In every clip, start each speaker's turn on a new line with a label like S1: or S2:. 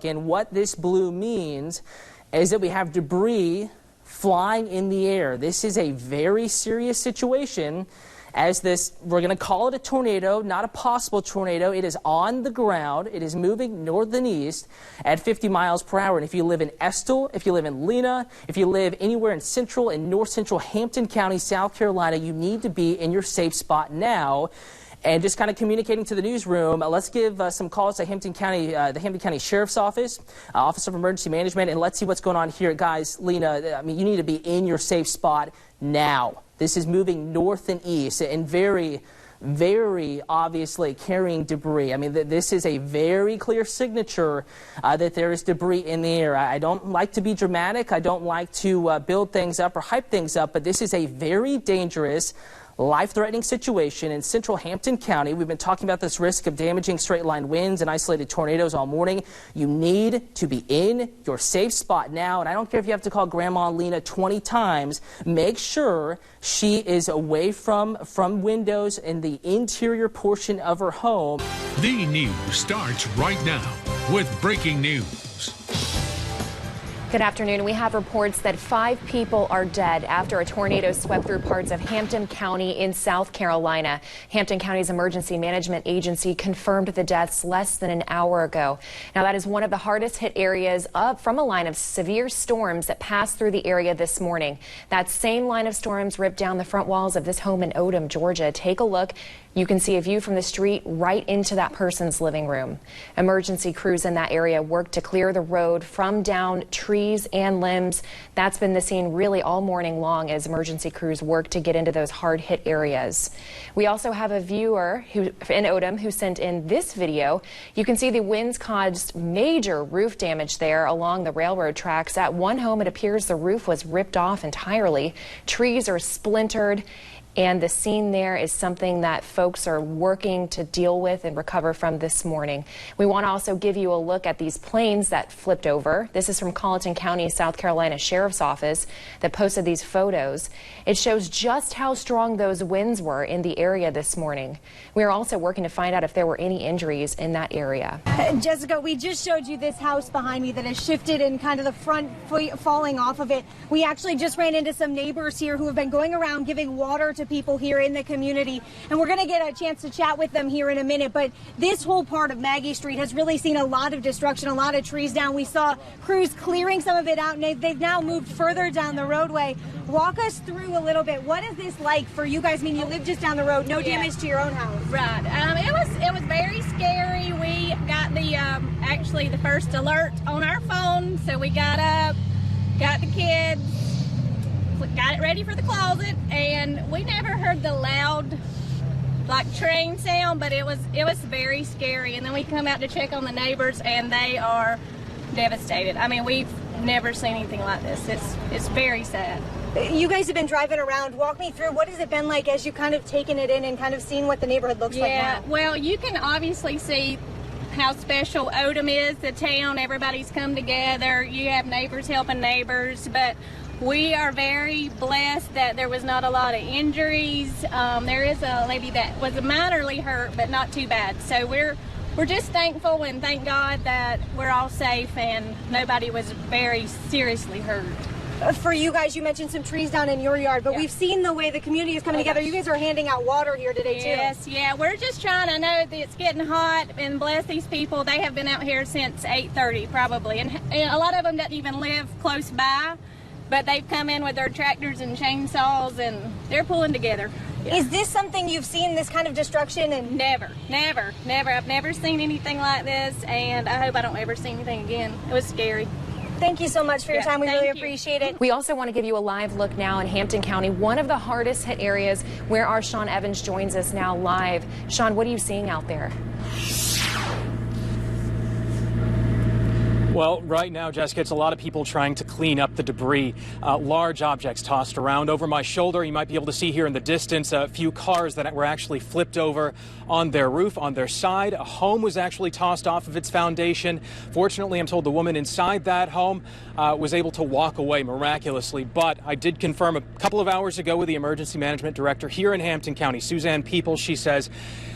S1: and what this blue means is that we have debris flying in the air. This is a very serious situation, as this, we're going to call it a tornado, not a possible tornado. It is on the ground. It is moving north and east at 50 miles per hour. And if you live in Estill, if you live in Lena, if you live anywhere in central and north central Hampton County, South Carolina, you need to be in your safe spot now. And just kind of communicating to the newsroom, let's give some calls to Hampton County, the Hampton County Sheriff's Office, Office of Emergency Management, and let's see what's going on here. Guys, Lena, I mean, you need to be in your safe spot now. This is moving north and east and very, very obviously carrying debris. I mean, this is a very clear signature that there is debris in the air. I don't like to be dramatic. I don't like to build things up or hype things up, but this is a very dangerous, life-threatening situation in central Hampton County. We've been talking about this risk of damaging straight-line winds and isolated tornadoes all morning. You need to be in your safe spot now, and I don't care if you have to call Grandma Lena 20 times. Make sure she is away from windows in the interior portion of her home.
S2: The news starts right now with breaking news.
S3: Good afternoon. We have reports that 5 people are dead after a tornado swept through parts of Hampton County in South Carolina. Hampton County's emergency management agency confirmed the deaths less than an hour ago. Now, that is one of the hardest hit areas from a line of severe storms that passed through the area this morning. That same line of storms ripped down the front walls of this home in Wtoc, Georgia. Take a look. You can see a view from the street right into that person's living room. Emergency crews in that area worked to clear the road from downed trees and limbs. That's been the scene really all morning long as emergency crews work to get into those hard-hit areas. We also have a viewer in Wtoc who sent in this video. You can see the winds caused major roof damage there along the railroad tracks. At one home, it appears the roof was ripped off entirely. Trees are splintered. And the scene there is something that folks are working to deal with and recover from this morning. We want to also give you a look at these planes that flipped over. This is from Colleton County, South Carolina Sheriff's Office that posted these photos. It shows just how strong those winds were in the area this morning. We are also working to find out if there were any injuries in that area.
S4: Jessica, we just showed you this house behind me that has shifted and kind of the front falling off of it. We actually just ran into some neighbors here who have been going around giving water to people here in the community, and we're going to get a chance to chat with them here in a minute. But this whole part of Maggie Street has really seen a lot of destruction, a lot of trees down. We saw crews clearing some of it out, and they've now moved further down the roadway. Walk us through a little bit. What is this like for you guys? I mean, you live just down the road, no damage to your own house.
S5: Right. It was very scary. We got the actually the first alert on our phone, so we got up, got the kids, got it ready for the closet, and we never heard the loud like train sound, but it was very scary. And then we come out to check on the neighbors, and they are devastated. I mean, we've never seen anything like this. It's very sad.
S4: You guys have been driving around. Walk me through, what has it been like as you kind of taken it in and kind of seen what the neighborhood looks like now?
S5: Yeah, well, you can obviously see how special Wtoc is, the town. Everybody's come together. You have neighbors helping neighbors, but we are very blessed that there was not a lot of injuries. There is a lady that was minorly hurt, but not too bad. So we're just thankful and thank God that we're all safe and nobody was very seriously hurt.
S4: For you guys, you mentioned some trees down in your yard, but
S5: yeah.
S4: We've seen the way the community is coming together. You guys are handing out water here today, too.
S5: Yes, yeah. We're just trying to know that it's getting hot and bless these people. They have been out here since 8:30 probably, and a lot of them don't even live close by, but they've come in with their tractors and chainsaws, and they're pulling together. Yeah.
S4: Is this something you've seen, this kind of destruction? And
S5: Never. I've never seen anything like this, and I hope I don't ever see anything again. It was scary.
S4: Thank you so much for your time. We really appreciate it.
S3: We also want to give you a live look now in Hampton County, one of the hardest hit areas, where our Sean Evans joins us now live. Sean, what are you seeing out there?
S6: Well, right now, Jessica, it's a lot of people trying to clean up the debris. Large objects tossed around. Over my shoulder, you might be able to see here in the distance a few cars that were actually flipped over on their roof, on their side. A home was actually tossed off of its foundation. Fortunately, I'm told the woman inside that home was able to walk away miraculously. But I did confirm a couple of hours ago with the emergency management director here in Hampton County, Suzanne Peoples. She says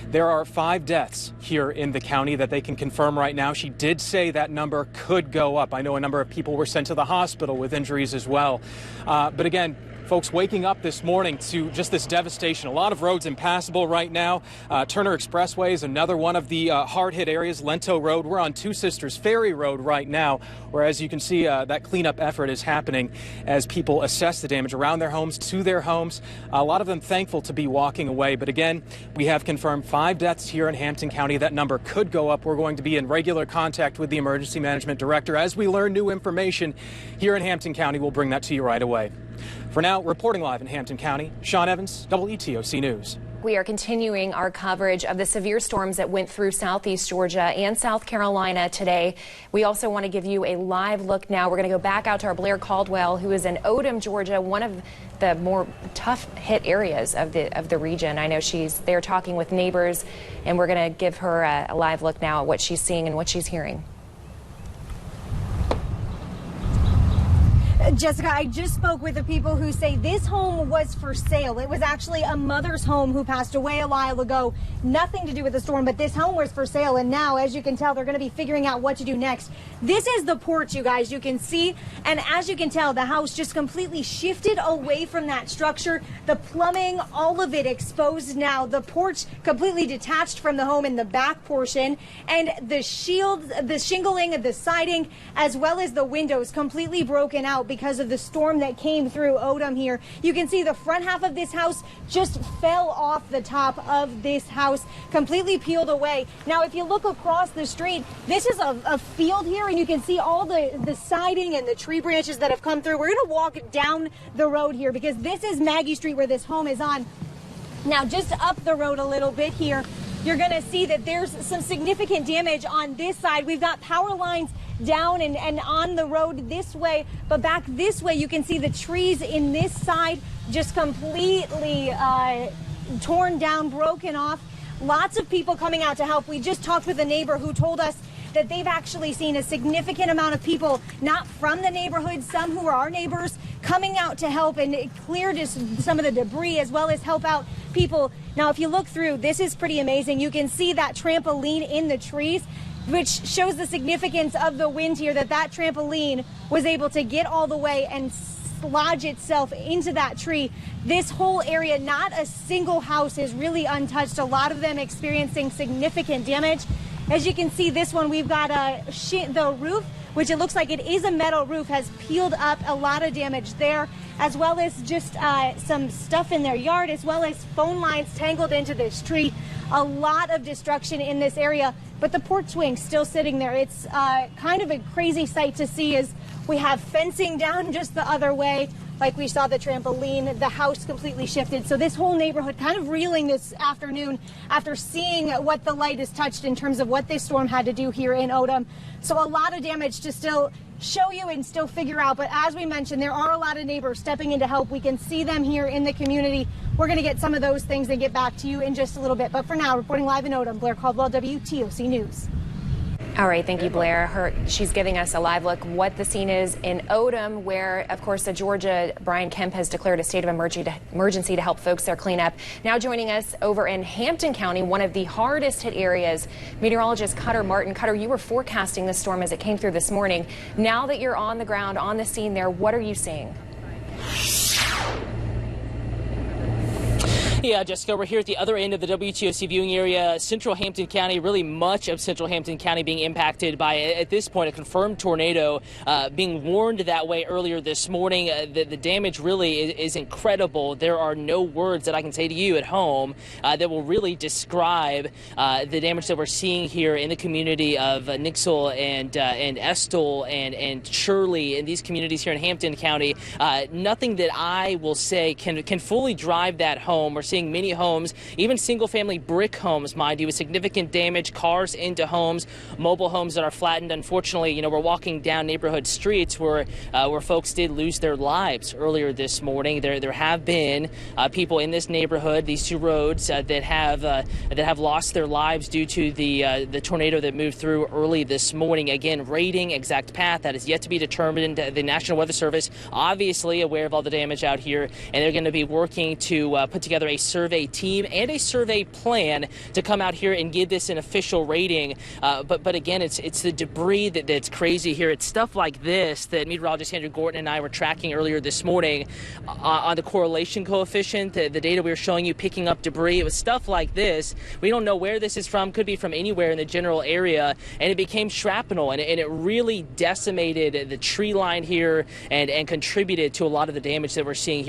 S6: There are 5 deaths here in the county that they can confirm right now. She did say that number could go up. I know a number of people were sent to the hospital with injuries as well. But again, folks waking up this morning to just this devastation. A lot of roads impassable right now. Turner Expressway is another one of the hard-hit areas. Lento Road. We're on Two Sisters Ferry Road right now, where, as you can see, that cleanup effort is happening as people assess the damage around their homes, to their homes. A lot of them thankful to be walking away. But again, we have confirmed 5 deaths here in Hampton County. That number could go up. We're going to be in regular contact with the Emergency Management Director. As we learn new information here in Hampton County, we'll bring that to you right away. For now, reporting live in Hampton County, Sean Evans, WTOC News.
S3: We are continuing our coverage of the severe storms that went through southeast Georgia and South Carolina today. We also want to give you a live look now. We're going to go back out to our Blair Caldwell, who is in Odom, Georgia, one of the more tough hit areas of the region. I know she's there talking with neighbors, and we're going to give her a live look now at what she's seeing and what she's hearing.
S4: Jessica, I just spoke with the people who say this home was for sale. It was actually a mother's home who passed away a while ago. Nothing to do with the storm, but this home was for sale. And now, as you can tell, they're going to be figuring out what to do next. This is the porch, you guys, you can see. And as you can tell, the house just completely shifted away from that structure. The plumbing, all of it exposed now. The porch completely detached from the home in the back portion. And the shields, the shingling, the siding, as well as the windows completely broken out because of the storm that came through Odom here. You can see the front half of this house just fell off the top of this house, completely peeled away. Now, if you look across the street, this is a field here, and you can see all the siding and the tree branches that have come through. We're going to walk down the road here because this is Maggie Street where this home is on. Now, just up the road a little bit here, you're going to see that there's some significant damage on this side. We've got power lines down and on the road this way, but back this way you can see the trees in this side just completely torn down, broken off. Lots of people coming out to help. We just talked with a neighbor who told us that they've actually seen a significant amount of people, not from the neighborhood, some who are our neighbors, coming out to help and clear just some of the debris as well as help out people. Now, if you look through, this is pretty amazing. You can see that trampoline in the trees, which shows the significance of the wind here, that trampoline was able to get all the way and lodge itself into that tree. This whole area, not a single house is really untouched. A lot of them experiencing significant damage. As you can see, this one, we've got the roof, which it looks like it is a metal roof, has peeled up. A lot of damage there, as well as just some stuff in their yard, as well as phone lines tangled into this tree. A lot of destruction in this area, but the porch swing's still sitting there. It's kind of a crazy sight to see as we have fencing down just the other way. Like we saw the trampoline, the house completely shifted. So this whole neighborhood kind of reeling this afternoon after seeing what the light has touched in terms of what this storm had to do here in Odom. So a lot of damage to still show you and still figure out. But as we mentioned, there are a lot of neighbors stepping in to help. We can see them here in the community. We're going to get some of those things and get back to you in just a little bit. But for now, reporting live in Odom, Blair Caldwell, WTOC News.
S3: All right, thank you, Blair. She's giving us a live look what the scene is in Odom, where, of course, Georgia, Brian Kemp has declared a state of emergency to help folks there clean up. Now joining us over in Hampton County, one of the hardest hit areas, meteorologist Cutter Martin. Cutter, you were forecasting this storm as it came through this morning. Now that you're on the ground, on the scene there, what are you seeing?
S1: Yeah, Jessica, we're here at the other end of the WTOC viewing area, central Hampton County, really much of central Hampton County being impacted by, at this point, a confirmed tornado, being warned that way earlier this morning. The damage really is incredible. There are no words that I can say to you at home that will really describe the damage that we're seeing here in the community of Nixle and Estill and Shirley, and these communities here in Hampton County. Nothing that I will say can fully drive that home. We're seeing many homes, even single-family brick homes, mind you, with significant damage, cars into homes, mobile homes that are flattened. Unfortunately, you know, we're walking down neighborhood streets where folks did lose their lives earlier this morning. There have been people in this neighborhood, these two roads, that have lost their lives due to the tornado that moved through early this morning. Again, rating exact path that is yet to be determined. The National Weather Service obviously aware of all the damage out here, and they're going to be working to put together a survey team and a survey plan to come out here and give this an official rating. But again, it's the debris that's crazy here. It's stuff like this that meteorologist Andrew Gorton and I were tracking earlier this morning on the correlation coefficient, the data we were showing you picking up debris. It was stuff like this. We don't know where this is from. Could be from anywhere in the general area. And it became shrapnel, and it really decimated the tree line here and contributed to a lot of the damage that we're seeing here.